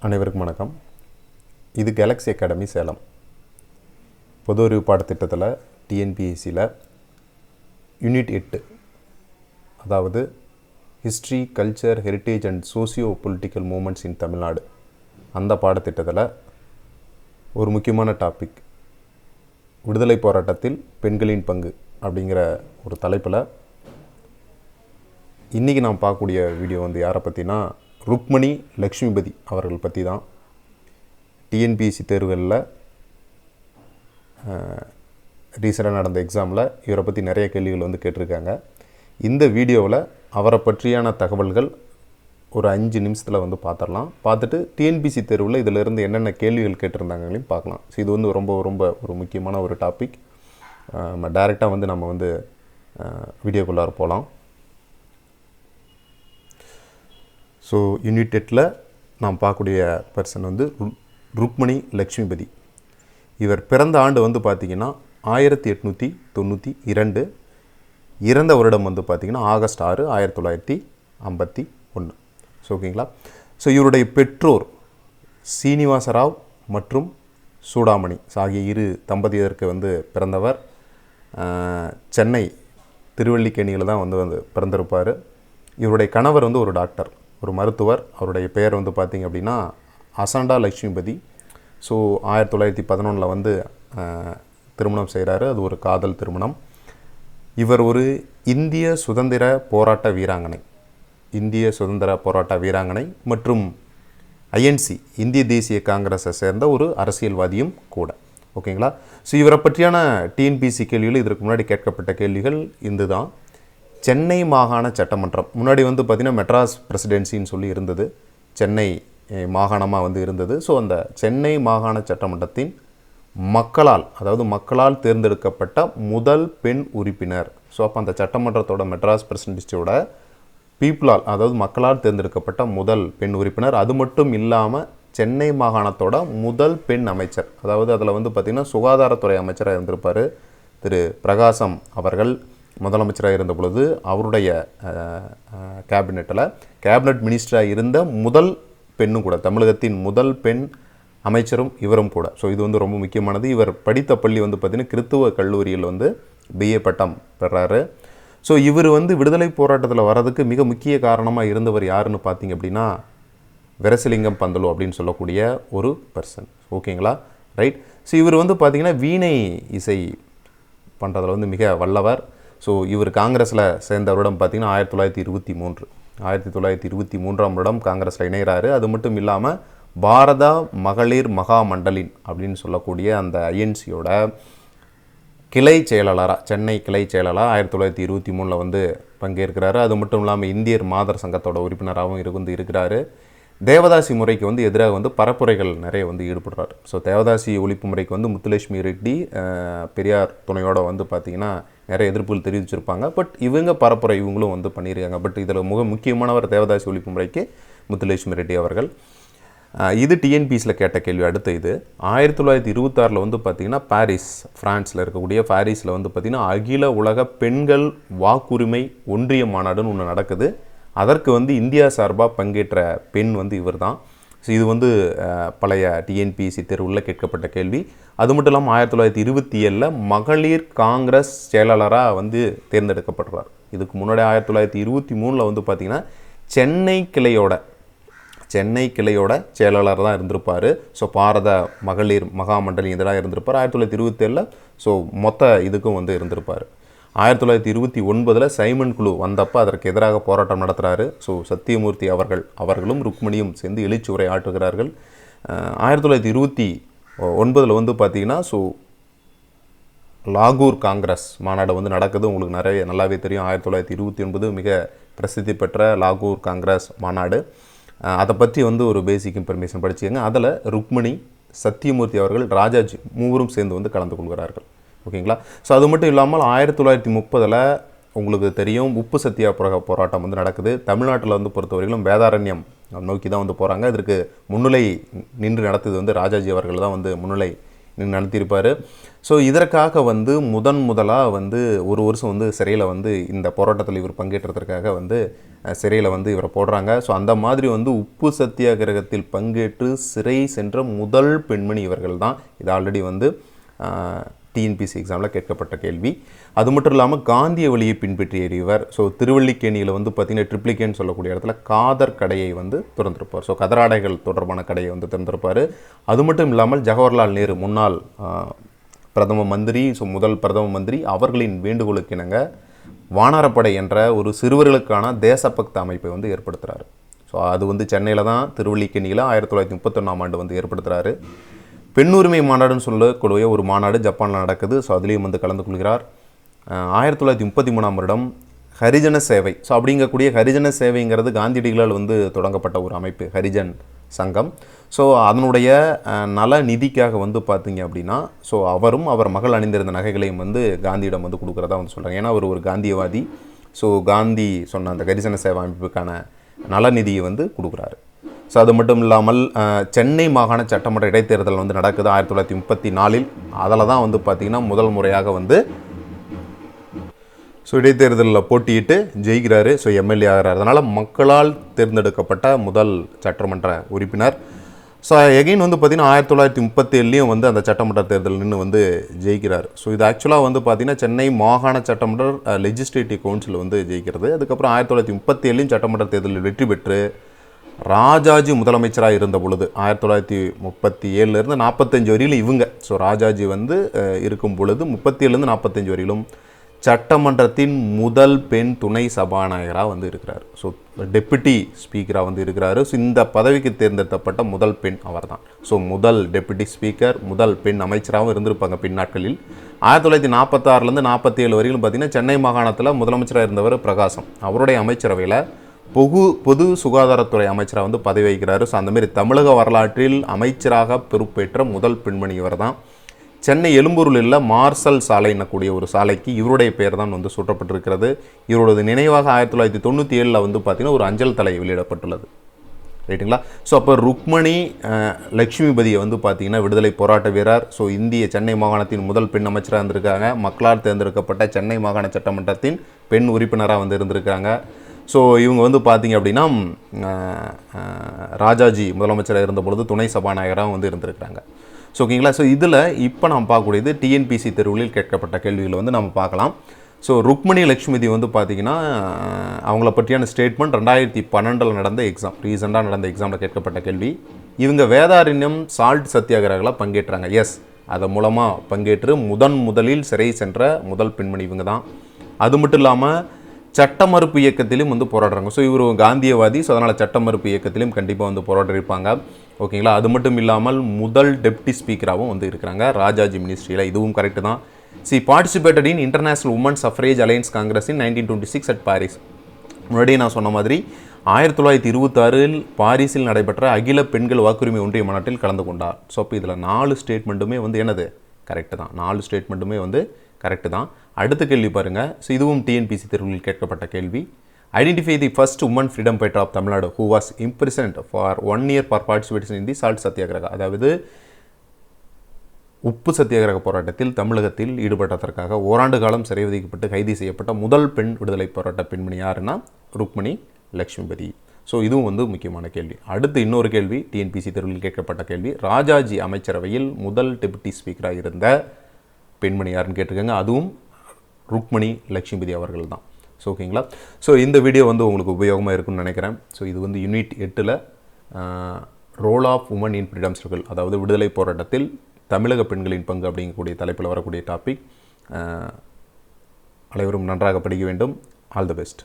அனைவருக்கும் வணக்கம். இது Galaxie Academy Salem. பொது அறிவு பாடத்திட்டத்தில் TNPSCயில் யூனிட் 8, அதாவது history, culture, heritage and socio political movements in Tamil Nadu, அந்த பாடத்திட்டத்தில் ஒரு முக்கியமான டாபிக் விடுதலை போராட்டத்தில் பெண்களின் பங்கு அப்படிங்கிற ஒரு தலைப்பில் இன்றைக்கி நான் பார்க்கக்கூடிய வீடியோ யாரை பற்றினா ருக்மணி லக்ஷ்மிபதி அவர்கள் பற்றி தான். டிஎன்பிஎஸ்சி தேர்வுகளில் ரீசெண்டாக நடந்த எக்ஸாமில் இவரை பற்றி நிறைய கேள்விகள் கேட்டிருக்காங்க. இந்த வீடியோவில் அவரை பற்றியான தகவல்கள் ஒரு 5 நிமிஷத்தில் பார்த்துடலாம். பார்த்துட்டு டிஎன்பிஎஸ்சி தேர்வில் இதிலிருந்து என்னென்ன கேள்விகள் கேட்டிருந்தாங்களையும் பார்க்கலாம். ஸோ இது ரொம்ப ஒரு முக்கியமான ஒரு டாபிக். டைரெக்டாக நம்ம வீடியோக்குள்ளார போகலாம். ஸோ யூனிட் 8ல் நாம் பார்க்கக்கூடிய பர்சன் ருக்மணி லக்ஷ்மிபதி. இவர் பிறந்த ஆண்டு பார்த்திங்கன்னா 1892, இறந்த வருடம் பார்த்திங்கன்னா ஆகஸ்ட் 6, 1951. ஸோ ஓகேங்களா. ஸோ இவருடைய பெற்றோர் சீனிவாசராவ் மற்றும் சூடாமணி ஆகிய இரு தம்பதியருக்கு பிறந்தவர். சென்னை திருவல்லிக்கேணியில் தான் பிறந்திருப்பார். இவருடைய கணவர் ஒரு டாக்டர், ஒரு மருத்துவர். அவருடைய பெயர் பார்த்திங்க அப்படின்னா அசாண்டா லக்ஷ்மிபதி. ஸோ 1911 திருமணம் செய்கிறாரு. அது ஒரு காதல் திருமணம். இவர் ஒரு இந்திய சுதந்திர போராட்ட வீராங்கனை மற்றும் ஐஎன்சி, இந்திய தேசிய காங்கிரஸை சேர்ந்த ஒரு அரசியல்வாதியும் கூட. ஓகேங்களா. ஸோ இவரை பற்றியான டிஎன்பிஎஸ்சி கேள்விகள் இதற்கு முன்னாடி கேட்கப்பட்ட கேள்விகள் இந்த தான். சென்னை மாகாண சட்டமன்றம் முன்னாடி பார்த்திங்கன்னா மெட்ராஸ் பிரசிடென்சின்னு சொல்லி இருந்தது, சென்னை மாகாணமாக இருந்தது. ஸோ அந்த சென்னை மாகாண சட்டமன்றத்தின் மக்களால் தேர்ந்தெடுக்கப்பட்ட முதல் பெண் உறுப்பினர். ஸோ அப்போ அந்த சட்டமன்றத்தோட மெட்ராஸ் பிரசிடென்சியோட மக்களால் தேர்ந்தெடுக்கப்பட்ட முதல் பெண் உறுப்பினர். அது மட்டும் இல்லாமல் சென்னை மாகாணத்தோட முதல் பெண் அமைச்சர், அதில் பார்த்திங்கன்னா சுகாதாரத்துறை அமைச்சராக இருந்திருப்பார் திரு பிரகாசம் அவர்கள். முதலமைச்சராக இருந்த பொழுது அவருடைய கேபினெட் மினிஸ்டராக இருந்த முதல் பெண்ணும் கூட, தமிழகத்தின் முதல் பெண் அமைச்சரும் இவரும் கூட. ஸோ இது ரொம்ப முக்கியமானது. இவர் படித்த பள்ளி பார்த்திங்கன்னா கிறித்துவ கல்லூரியில் பிஏ பட்டம் பெறாரு. ஸோ இவர் விடுதலை போராட்டத்தில் வர்றதுக்கு மிக முக்கிய காரணமாக இருந்தவர் யாருன்னு பார்த்திங்க அப்படின்னா விரசலிங்கம் பந்தலு அப்படின்னு சொல்லக்கூடிய ஒரு பர்சன். ஓகேங்களா, ரைட். ஸோ இவர் பார்த்திங்கன்னா வீணை இசை பண்ணுறதுல மிக வல்லவர். ஸோ இவர் காங்கிரஸில் சேர்ந்த வருடம் பார்த்திங்கன்னா 1923 வருடம் காங்கிரஸில் இணைகிறாரு. அது மட்டும் இல்லாமல் பாரத மகளிர் மகா மண்டலின் அப்படின்னு சொல்லக்கூடிய அந்த ஐஎன்சியோட கிளை செயலாளராக, சென்னை கிளை செயலாளராக 1923 பங்கேற்கிறாரு. அது மட்டும் இல்லாமல் இந்தியர் மாதர் சங்கத்தோட உறுப்பினராகவும் இருக்கிறாரு. தேவதாசி முறைக்கு எதிராக பரப்புரைகள் நிறைய ஈடுபடுறாரு. ஸோ தேவதாசி ஒழிப்பு முறைக்கு முத்துலட்சுமி ரெட்டி பெரியார் துணையோடு பார்த்திங்கன்னா நிறைய எதிர்ப்புகள் தெரிவிச்சிருப்பாங்க. பட் இவங்களும் பண்ணியிருக்காங்க. பட் இதில் முக்கியமானவர் தேவதாசி ஒழிப்பு முறைக்கு முத்துலட்சுமி ரெட்டி அவர்கள். இது டிஎன்பிஎஸ்சியில் கேட்ட கேள்வி. அடுத்த இது 1926 பார்த்திங்கன்னா ஃப்ரான்ஸில் இருக்கக்கூடிய பாரிஸில் பார்த்திங்கன்னா அகில உலக பெண்கள் வாக்குரிமை ஒன்றிய மாநாடுன்னு ஒன்று நடக்குது. அதற்கு இந்தியா சார்பாக பங்கேற்ற பெண் இவர் தான். ஸோ இது பழைய டிஎன்பிஎஸ்சி தேர்வில் கேட்கப்பட்ட கேள்வி. அது மட்டும் இல்லாமல் 1927 மகளிர் காங்கிரஸ் செயலாளராக தேர்ந்தெடுக்கப்படுறார். இதுக்கு முன்னாடி 1923 பார்த்திங்கன்னா சென்னை கிளையோட செயலாளர் தான் இருந்திருப்பார். ஸோ பாரத மகளிர் மகாமண்டலி இதெல்லாம் இருந்திருப்பார். 1927 ஸோ மொத்த இதுக்கும் இருந்திருப்பார். 1929 சைமன் குழு வந்தப்போ அதற்கு எதிராக போராட்டம் நடத்துகிறாரு. ஸோ சத்தியமூர்த்தி அவர்களும் ருக்மணியும் சேர்ந்து எழுச்சி உரை ஆற்றுகிறார்கள். 1929 பார்த்திங்கன்னா ஸோ லாகூர் காங்கிரஸ் மாநாடு நடக்குது. உங்களுக்கு நல்லாவே தெரியும். 1929 மிக பிரசித்தி பெற்ற லாகூர் காங்கிரஸ் மாநாடு. அதை பற்றி ஒரு பேசிக் இன்ஃபர்மேஷன் படிச்சுக்கங்க. அதில் ருக்மணி, சத்தியமூர்த்தி அவர்கள், ராஜாஜி மூவரும் சேர்ந்து கலந்து கொள்கிறார்கள். ஓகேங்களா. ஸோ அது மட்டும் இல்லாமல் 1930 உங்களுக்கு தெரியும் உப்பு சத்தியாகிரக போராட்டம் நடக்குது. தமிழ்நாட்டில் பொறுத்தவரையிலும் வேதாரண்யம் நோக்கி தான் போகிறாங்க. இதற்கு முன்னிலை நின்று நடத்துது ராஜாஜி அவர்கள் தான் முன்னிலை நடத்தியிருப்பார். ஸோ இதற்காக வந்து முதலாக வந்து ஒரு வருஷம் வந்து சிறையில் வந்து இந்த போராட்டத்தில் இவர் பங்கேற்றதற்காக வந்து சிறையில் வந்து இவரை போடுறாங்க. ஸோ அந்த மாதிரி வந்து உப்பு சத்தியாகிரகத்தில் பங்கேற்று சிறை சென்ற முதல் பெண்மணி இவர்கள் தான். இது ஆல்ரெடி வந்து டிஎன்பிஎஸ்சி எக்ஸாமில் கேட்கப்பட்ட கேள்வி. அது மட்டும் இல்லாமல் காந்திய வழியை பின்பற்றிய இவர். ஸோ திருவல்லிக்கேணியில் வந்து பார்த்திங்கன்னா ட்ரிப்ளிகேன்னு சொல்லக்கூடிய இடத்துல காதர் கடையை வந்து திறந்திருப்பார். ஸோ கதராடைகள் தொடர்பான கடையை வந்து திறந்திருப்பார். அது மட்டும் இல்லாமல் ஜவஹர்லால் நேரு முன்னாள் பிரதம மந்திரி, ஸோ முதல் பிரதம மந்திரி அவர்களின் வேண்டுகோளுக்கு இணங்க வானரப்படை என்ற ஒரு சிறுவர்களுக்கான தேசபக்த அமைப்பை வந்து ஏற்படுத்துகிறார். ஸோ அது வந்து சென்னையில் தான் திருவல்லிக்கேணியில் 1931ஆம் ஆண்டு வந்து ஏற்படுத்துகிறாரு. பெண் உரிமை மாநாடுன்னு சொல்லக்கூடிய ஒரு மாநாடு ஜப்பானில் நடக்குது. ஸோ அதுலேயும் வந்து கலந்து கொள்கிறார். 1933ஆம் வருடம் ஹரிஜன சேவை. ஸோ அப்படிங்கக்கூடிய ஹரிஜன சேவைங்கிறது காந்தியடிகளால் வந்து தொடங்கப்பட்ட ஒரு அமைப்பு, ஹரிஜன் சங்கம். ஸோ அதனுடைய நல நிதிக்காக வந்து பார்த்தீங்க அப்படின்னா ஸோ அவரும் அவர் மகள் அணிந்திருந்த நகைகளையும் வந்து காந்தியிடம் வந்து கொடுக்குறதா வந்து சொல்கிறாங்க. ஏன்னா அவர் ஒரு காந்தியவாதி. ஸோ காந்தி சொன்ன அந்த ஹரிஜன சேவை அமைப்புக்கான நலநிதியை வந்து கொடுக்குறாரு. ஸோ அது மட்டும் இல்லாமல் சென்னை மாகாண சட்டமன்ற இடைத்தேர்தல் வந்து நடக்குது 1934. அதில் தான் வந்து பார்த்திங்கன்னா முதல் முறையாக வந்து ஸோ இடைத்தேர்தலில் போட்டியிட்டு ஜெயிக்கிறாரு. ஸோ எம்எல்ஏ ஆகிறார். அதனால் மக்களால் தேர்ந்தெடுக்கப்பட்ட முதல் சட்டமன்ற உறுப்பினர். ஸோ எகைன் வந்து பார்த்திங்கன்னா 1937 வந்து அந்த சட்டமன்ற தேர்தல் நின்று வந்து ஜெயிக்கிறார். ஸோ இது ஆக்சுவலாக வந்து பார்த்திங்கன்னா சென்னை மாகாண சட்டமன்ற லெஜிஸ்லேட்டிவ் கவுன்சில் வந்து ஜெயிக்கிறது. அதுக்கப்புறம் 1937 சட்டமன்ற தேர்தலில் வெற்றி பெற்று ராஜாஜி முதலமைச்சராக இருந்த பொழுது 1937 45 வரையிலும் இவங்க. ஸோ ராஜாஜி வந்து இருக்கும் பொழுது 37 45 வரையிலும் சட்டமன்றத்தின் முதல் பெண் துணை சபாநாயகராக வந்து இருக்கிறார். ஸோ டெப்புட்டி ஸ்பீக்கராக வந்து இருக்கிறாரு. ஸோ இந்த பதவிக்கு தேர்ந்தெடுக்கப்பட்ட முதல் பெண் அவர் தான். ஸோ முதல் டெப்புட்டி ஸ்பீக்கர், முதல் பெண் அமைச்சராகவும் இருந்திருப்பாங்க பின்னாட்களில். 1946 47 வரையிலும் பார்த்திங்கன்னா சென்னை மாகாணத்தில் முதலமைச்சராக இருந்தவர் பிரகாசம். அவருடைய அமைச்சரவையில் பொது சுகாதாரத்துறை அமைச்சராக வந்து பதவி வகிக்கிறாரு. ஸோ அந்தமாரி தமிழக வரலாற்றில் அமைச்சராக பொறுப்பேற்ற முதல் பெண்மணி இவர் தான். சென்னை எழும்பூரில் உள்ள மார்சல் சாலை என்னக்கூடிய ஒரு சாலைக்கு இவருடைய பெயர் தான் வந்து சூட்டப்பட்டிருக்கிறது. இவரது நினைவாக 1997 வந்து பார்த்திங்கன்னா ஒரு அஞ்சல் தலை வெளியிடப்பட்டுள்ளது. ரைட்டுங்களா? ஸோ அப்போ ருக்மணி லக்ஷ்மிபதியை வந்து பார்த்திங்கன்னா விடுதலை போராட்ட வீரர். ஸோ இந்திய சென்னை மாகாணத்தின் முதல் பெண் அமைச்சராக இருந்திருக்காங்க. மக்களால் தேர்ந்தெடுக்கப்பட்ட சென்னை மாகாண சட்டமன்றத்தின் பெண் உறுப்பினராக வந்து இருந்திருக்காங்க. ஸோ இவங்க வந்து பார்த்திங்க அப்படின்னா ராஜாஜி முதலமைச்சராக இருந்த பொழுது துணை சபாநாயகராக வந்து இருந்திருக்கிறாங்க. ஸோ ஓகேங்களா? ஸோ இதில் இப்போ நம்ம பார்க்கக்கூடியது டிஎன்பிஎஸ்சி தேர்வுகளில் கேட்கப்பட்ட கேள்விகளை வந்து நம்ம பார்க்கலாம். ஸோ ருக்மணி லக்ஷ்மிபதி வந்து பார்த்திங்கன்னா அவங்கள பற்றியான ஸ்டேட்மெண்ட் 2012 நடந்த எக்ஸாம், ரீசெண்டாக நடந்த எக்ஸாமில் கேட்கப்பட்ட கேள்வி. இவங்க வேதாரண்யம் சால்ட் சத்தியாகிரகில் பங்கேற்றாங்க. எஸ், அதன் மூலமாக பங்கேற்று முதலில் சிறை சென்ற முதல் பெண்மணி இவங்க தான். அது மட்டும் இல்லாமல் சட்ட மறுப்பு இயக்கத்திலும் வந்து போராடுறாங்க. ஸோ இவர் காந்தியவாதி. ஸோ அதனால் சட்ட மறுப்பு இயக்கத்திலும் கண்டிப்பாக வந்து போராடிருப்பாங்க. ஓகேங்களா? அது மட்டும் இல்லாமல் முதல் டெப்டி ஸ்பீக்கராகவும் வந்து இருக்கிறாங்க ராஜாஜி மினிஸ்ட்ரியில். இதுவும் கரெக்டு தான். She participated in International Woman Suffrage Alliance Congress in 1926 at Paris. முன்னாடியே நான் சொன்ன மாதிரி 1926 பாரிஸில் நடைபெற்ற அகில பெண்கள் வாக்குரிமை ஒன்றிய மாநாட்டில் கலந்து கொண்டார். ஸோ அப்போ இதில் 4 ஸ்டேட்மெண்ட்டுமே வந்து என்னது கரெக்டு தான். 4 ஸ்டேட்மெண்ட்டுமே வந்து கரெக்டு தான். அடுத்த கேள்வி பாருங்கள். ஸோ இதுவும் டிஎன்பிஎஸ்சி தேர்வுகளில் கேட்கப்பட்ட கேள்வி. Identify the first woman freedom fighter of Tamil Nadu who was imprisoned for 1 year for participation in the salt satyagraha. அதாவது உப்பு சத்தியாகிரக போராட்டத்தில் தமிழகத்தில் ஈடுபட்டதற்காக ஓராண்டு காலம் சிறை விதிக்கப்பட்டு கைது செய்யப்பட்ட முதல் பெண் விடுதலை போராட்ட பெண்மணி யாருன்னா ருக்மணி லக்ஷ்மிபதி. ஸோ இதுவும் வந்து முக்கியமான கேள்வி. அடுத்து இன்னொரு கேள்வி டிஎன்பிஎஸ்சி தேர்வில் கேட்கப்பட்ட கேள்வி. ராஜாஜி அமைச்சரவையில் முதல் டெபுட்டி ஸ்பீக்கராக இருந்த பெண்மணி யாருன்னு கேட்டிருக்காங்க. அதுவும் ருக்மணி லக்ஷ்மிபதி அவர்கள் தான். ஸோ ஓகேங்களா? ஸோ இந்த வீடியோ வந்து உங்களுக்கு உபயோகமாக இருக்குன்னு நினைக்கிறேன். ஸோ இது வந்து unit 8 role of woman in freedom struggle, அதாவது விடுதலை போராட்டத்தில் தமிழக பெண்களின் பங்கு அப்படிங்கக்கூடிய தலைப்பில் வரக்கூடிய டாபிக். அனைவரும் நன்றாக படிக்க வேண்டும். All the best.